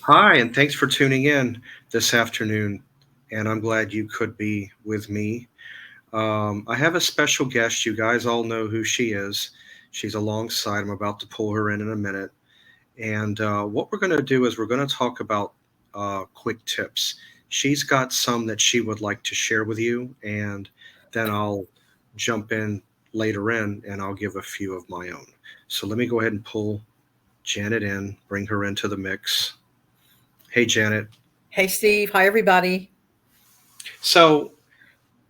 Hi, and thanks for tuning in this afternoon. And I'm glad you could be with me. I have a special guest. You guys all know who she is. She's alongside. I'm about to pull her in a minute. And what we're going to do is we're going to talk about quick tips. She's got some that she would like to share with you, and then I'll jump in later and I'll give a few of my own. So let me go ahead and pull Janet in, bring her into the mix. Hey, Janet. Hey, Steve. Hi, everybody. So,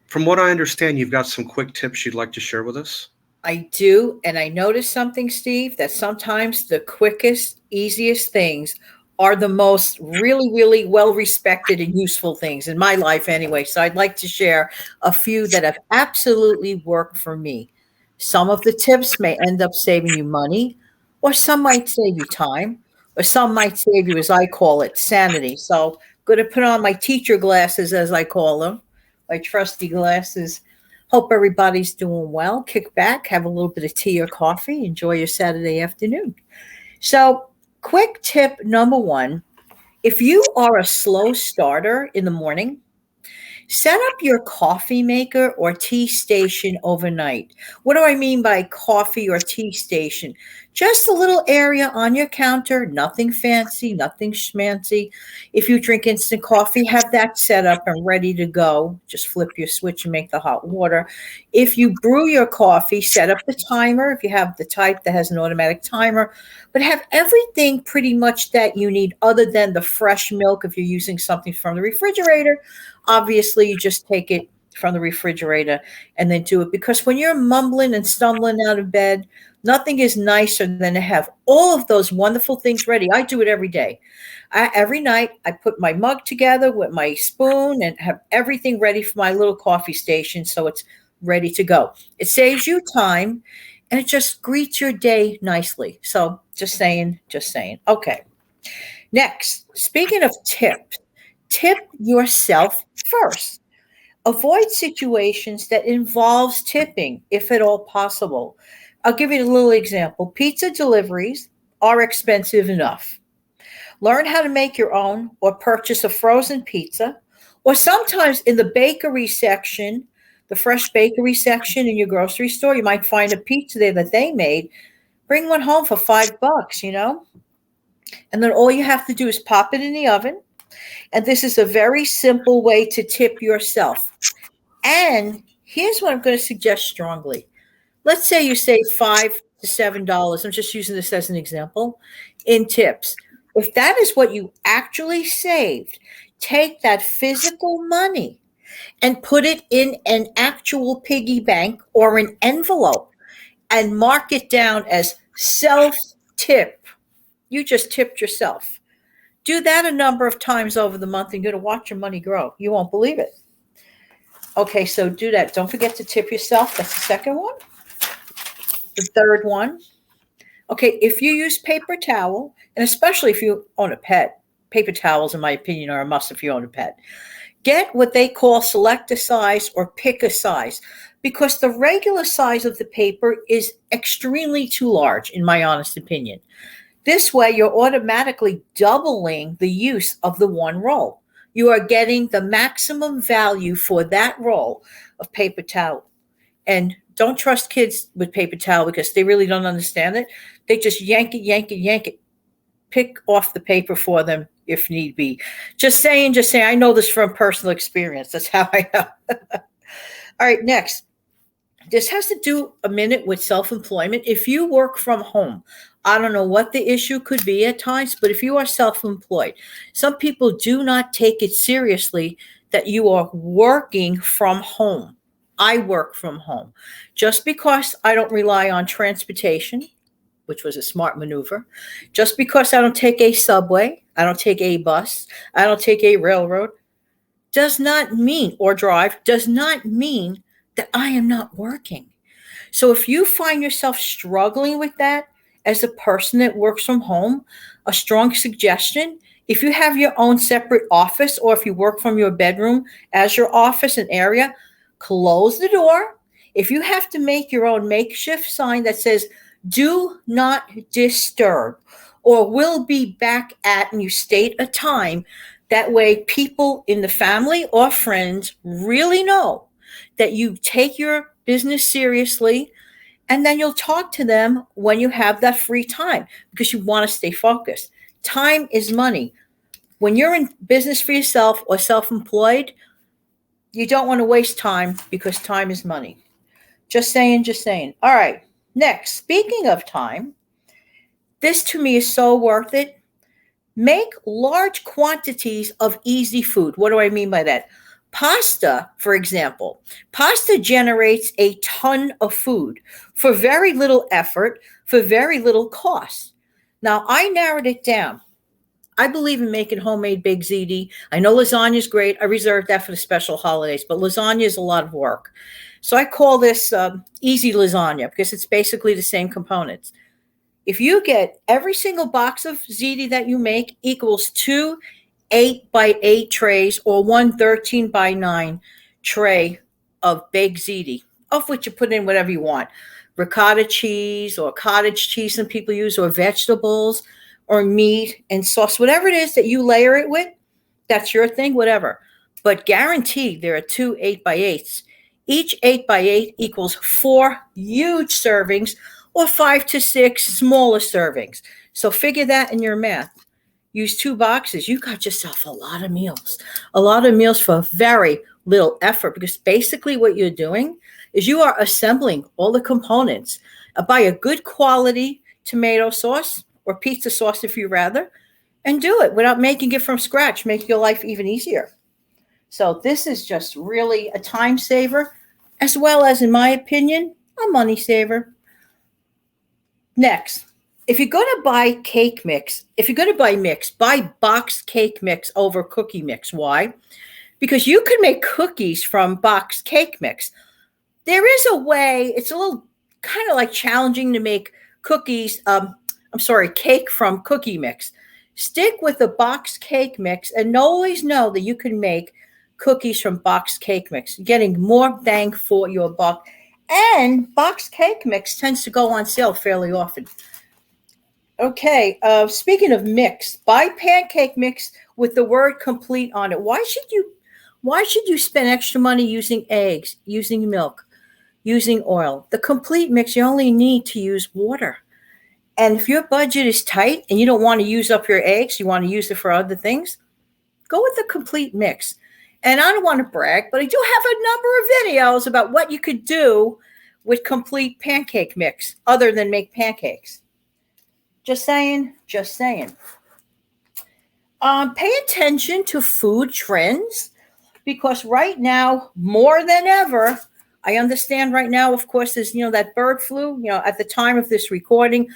from what I understand, you've got some quick tips you'd like to share with us. I do. And I noticed something, Steve, that sometimes the quickest, easiest things are the most really, really well respected and useful things in my life, anyway. So I'd like to share a few that have absolutely worked for me. Some of the tips may end up saving you money, or some might save you time, or some might save you, as I call it, sanity. So I'm going to put on my teacher glasses, as I call them, my trusty glasses. Hope everybody's doing well. Kick back, have a little bit of tea or coffee, enjoy your Saturday afternoon. So, quick tip number one, if you are a slow starter in the morning, set up your coffee maker or tea station overnight. What do I mean by coffee or tea station? Just a little area on your counter, nothing fancy, nothing schmancy. If you drink instant coffee, have that set up and ready to go. Just flip your switch and make the hot water. If you brew your coffee, set up the timer if you have the type that has an automatic timer, but have everything pretty much that you need other than the fresh milk if you're using something from the refrigerator. Obviously, you just take it from the refrigerator and then do it, because when you're mumbling and stumbling out of bed, nothing is nicer than to have all of those wonderful things ready. I do it every day. Every night, I put my mug together with my spoon and have everything ready for my little coffee station so it's ready to go. It saves you time and it just greets your day nicely. So, just saying, just saying. Okay. Next, speaking of tips, tip yourself first. Avoid situations that involves tipping if at all possible. I'll give you a little example. Pizza deliveries are expensive enough. Learn how to make your own or purchase a frozen pizza, or sometimes in the bakery section, the fresh bakery section in your grocery store, you might find a pizza there that they made. Bring one home for $5, and then all you have to do is pop it in the oven. And this is a very simple way to tip yourself. And here's what I'm going to suggest strongly. Let's say you save $5 to $7. I'm just using this as an example in tips. If that is what you actually saved, take that physical money and put it in an actual piggy bank or an envelope and mark it down as self tip. You just tipped yourself. Do that a number of times over the month and you're going to watch your money grow. You won't believe it. Okay, so do that. Don't forget to tip yourself. That's the second one. The third one. Okay, if you use paper towel, and especially if you own a pet, paper towels, in my opinion, are a must if you own a pet. Get what they call select a size or pick a size, because the regular size of the paper is extremely too large, in my honest opinion. This way, you're automatically doubling the use of the one roll. You are getting the maximum value for that roll of paper towel. And don't trust kids with paper towel because they really don't understand it. They just yank it, yank it, yank it. Pick off the paper for them if need be. Just saying, just saying. I know this from personal experience. That's how I know. All right, next. This has to do a minute with self employment. If you work from home, I don't know what the issue could be at times, but if you are self employed, some people do not take it seriously that you are working from home. I work from home. Just because I don't rely on transportation, which was a smart maneuver, just because I don't take a subway, I don't take a bus, I don't take a railroad, does not mean, or drive, does not mean that I am not working. So if you find yourself struggling with that as a person that works from home, a strong suggestion, if you have your own separate office or if you work from your bedroom as your office and area, close the door. If you have to make your own makeshift sign that says, do not disturb, or will be back at, and you state a time. That way, people in the family or friends really know that you take your business seriously, and then you'll talk to them when you have that free time because you want to stay focused. Time is money. When you're in business for yourself or self employed, you don't want to waste time because time is money. Just saying, just saying. All right. Next, speaking of time, this to me is so worth it. Make large quantities of easy food. What do I mean by that? Pasta, for example. Pasta generates a ton of food for very little effort, for very little cost. Now, I narrowed it down. I believe in making homemade baked ziti. I know lasagna is great. I reserve that for the special holidays, but lasagna is a lot of work. So I call this easy lasagna because it's basically the same components. If you get every single box of ziti that you make equals 2 8x8 trays or 1 13x9 tray of baked ziti, of which you put in whatever you want. Ricotta cheese or cottage cheese some people use, or vegetables or meat and sauce, whatever it is that you layer it with, that's your thing, whatever. But guaranteed there are 2 8x8s. Each 8x8 equals 4 huge servings or 5 to 6 smaller servings. So figure that in your math. Use 2 boxes. You got yourself a lot of meals. A lot of meals for very little effort, because basically what you're doing is you are assembling all the components. Buy a good quality tomato sauce or pizza sauce if you rather, and do it without making it from scratch. Make your life even easier. So this is just really a time saver, as well as, in my opinion, a money saver. Next, if you're going to buy cake mix, if you're going to buy mix, buy boxed cake mix over cookie mix. Why? Because you can make cookies from boxed cake mix. There is a way, it's a little kind of like challenging to make cookies, cake from cookie mix. Stick with the boxed cake mix and always know that you can make cookies from boxed cake mix, getting more bang for your buck. And boxed cake mix tends to go on sale fairly often. Okay, speaking of mix, buy pancake mix with the word complete on it. Why should you spend extra money using eggs, using milk, using oil? The complete mix, you only need to use water. And if your budget is tight and you don't want to use up your eggs, you want to use it for other things, go with the complete mix. And I don't want to brag, but I do have a number of videos about what you could do with complete pancake mix other than make pancakes. Just saying, just saying. Pay attention to food trends, because right now, more than ever, I understand right now, of course, there's, that bird flu, at the time of this recording.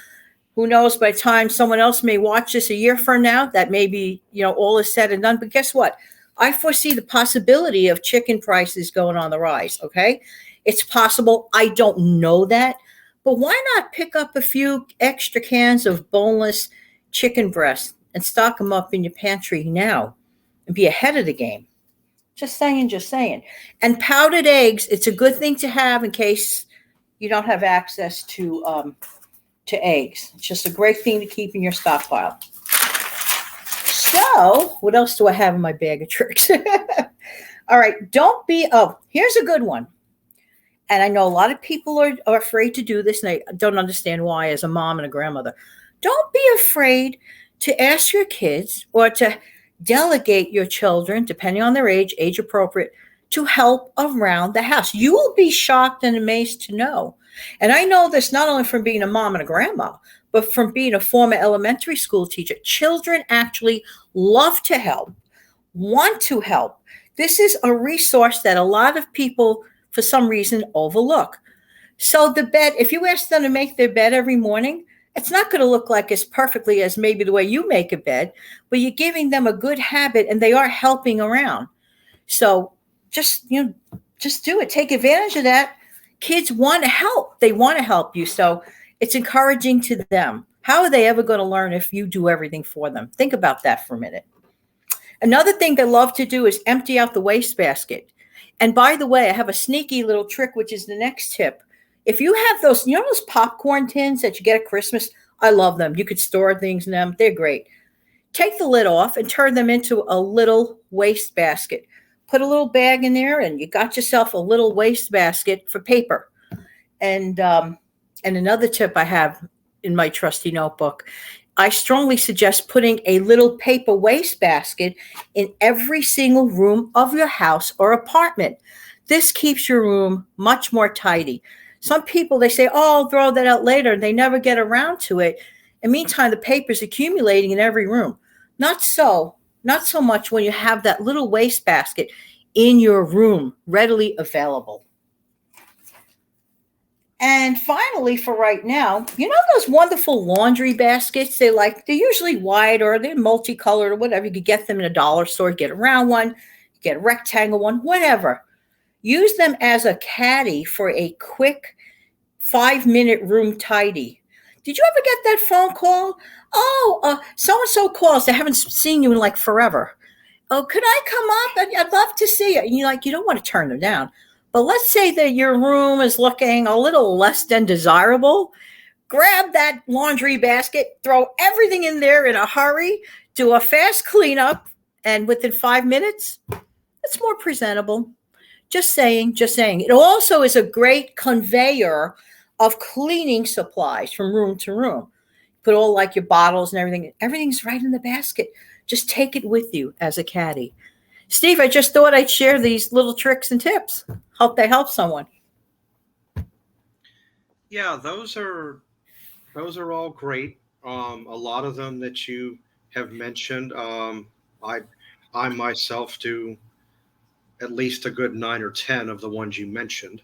Who knows, by the time someone else may watch this a year from now, that may be, all is said and done. But guess what? I foresee the possibility of chicken prices going on the rise, okay? It's possible. I don't know that. But why not pick up a few extra cans of boneless chicken breast and stock them up in your pantry now and be ahead of the game? Just saying, just saying. And powdered eggs, it's a good thing to have in case you don't have access to eggs. It's just a great thing to keep in your stockpile. So, what else do I have in my bag of tricks? All right, here's a good one. And I know a lot of people are afraid to do this, and I don't understand why as a mom and a grandmother. Don't be afraid to ask your kids or to delegate your children, depending on their age appropriate, to help around the house. You will be shocked and amazed to know. And I know this not only from being a mom and a grandma, but from being a former elementary school teacher. Children actually love to help, want to help. This is a resource that a lot of people, for some reason, overlook. So the bed, if you ask them to make their bed every morning, it's not going to look like as perfectly as maybe the way you make a bed, but you're giving them a good habit and they are helping around. So just do it. Take advantage of that. Kids want to help. They want to help you. So it's encouraging to them. How are they ever going to learn if you do everything for them? Think about that for a minute. Another thing they love to do is empty out the wastebasket. And by the way, I have a sneaky little trick, which is the next tip. If you have those, those popcorn tins that you get at Christmas, I love them. You could store things in them. They're great. Take the lid off and turn them into a little waste basket. Put a little bag in there, and you got yourself a little waste basket for paper. And another tip I have in my trusty notebook, I strongly suggest putting a little paper waste basket in every single room of your house or apartment. This keeps your room much more tidy. Some people, they say, oh, I'll throw that out later. And they never get around to it. And meantime, the paper's accumulating in every room. Not so, not so much when you have that little waste basket in your room readily available. And finally, for right now, you know those wonderful laundry baskets? They're usually white or they're multicolored or whatever. You could get them in a dollar store, get a round one, get a rectangle one, whatever. Use them as a caddy for a quick 5-minute room tidy. Did you ever get that phone call? Oh, so and so calls. They haven't seen you in like forever. Oh, could I come up? I'd love to see you. And you don't want to turn them down. But let's say that your room is looking a little less than desirable. Grab that laundry basket, throw everything in there in a hurry, do a fast cleanup, and within 5 minutes, it's more presentable. Just saying, just saying. It also is a great conveyor of cleaning supplies from room to room. Put all like your bottles and everything. Everything's right in the basket. Just take it with you as a caddy. Steve, I just thought I'd share these little tricks and tips. Hope they help someone. Yeah, those are all great. A lot of them that you have mentioned, I myself do at least a good 9 or 10 of the ones you mentioned.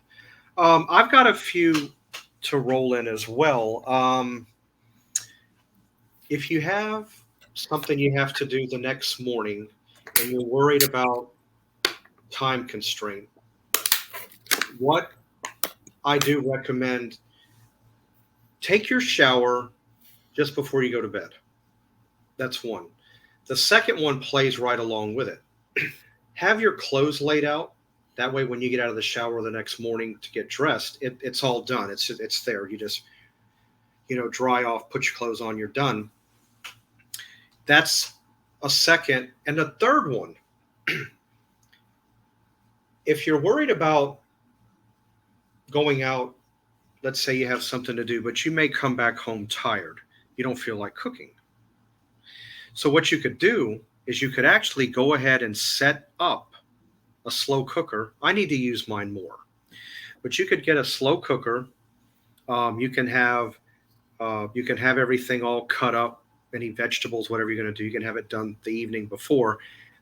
I've got a few to roll in as well. If you have something you have to do the next morning and you're worried about time constraint, what I do recommend, take your shower just before you go to bed. That's one. The second one plays right along with it. Have your clothes laid out. That way, when you get out of the shower the next morning to get dressed, it's all done. It's there. You just dry off, put your clothes on, you're done. That's a second. And the third one, if you're worried about going out, let's say you have something to do, but you may come back home tired. You don't feel like cooking. So what you could do is you could actually go ahead and set up a slow cooker. I need to use mine more, but you could get a slow cooker. You can have everything all cut up, any vegetables, whatever you're going to do. You can have it done the evening before.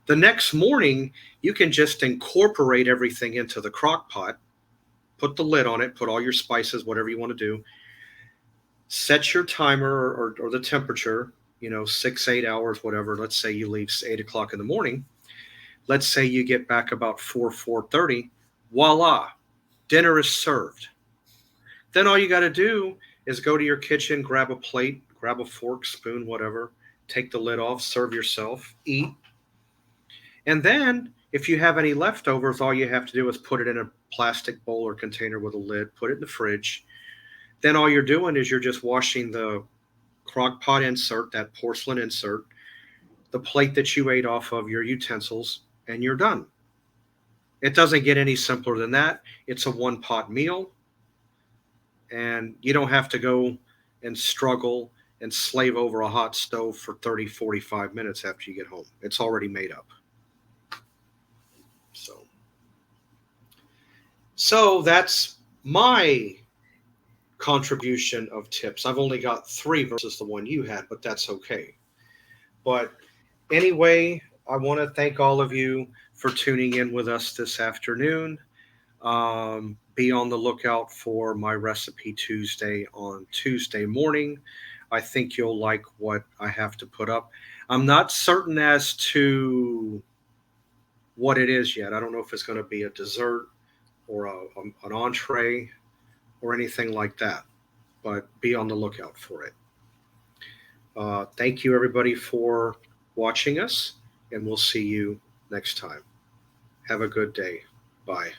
The next morning, you can just incorporate everything into the crock pot, put the lid on it, put all your spices, whatever you want to do, set your timer or the temperature, 6, 8 hours, whatever. Let's say you leave 8 o'clock in the morning. Let's say you get back about 4:30. Voila, dinner is served. Then all you got to do is go to your kitchen, grab a plate, grab a fork, spoon, whatever, take the lid off, serve yourself, eat. And then if you have any leftovers, all you have to do is put it in a plastic bowl or container with a lid, put it in the fridge. Then all you're doing is you're just washing the crock pot insert, that porcelain insert, the plate that you ate off of, your utensils, and you're done. It doesn't get any simpler than that. It's a one-pot meal, and you don't have to go and struggle and slave over a hot stove for 30, 45 minutes after you get home. It's already made up. So that's my contribution of tips. I've only got 3 versus the one you had, but that's okay. But anyway, I want to thank all of you for tuning in with us this afternoon. Be on the lookout for my Recipe Tuesday on Tuesday morning. I think you'll like what I have to put up. I'm not certain as to what it is yet. I don't know if it's going to be a dessert or an entree or anything like that, but be on the lookout for it. Thank you, everybody, for watching us, and we'll see you next time. Have a good day. Bye.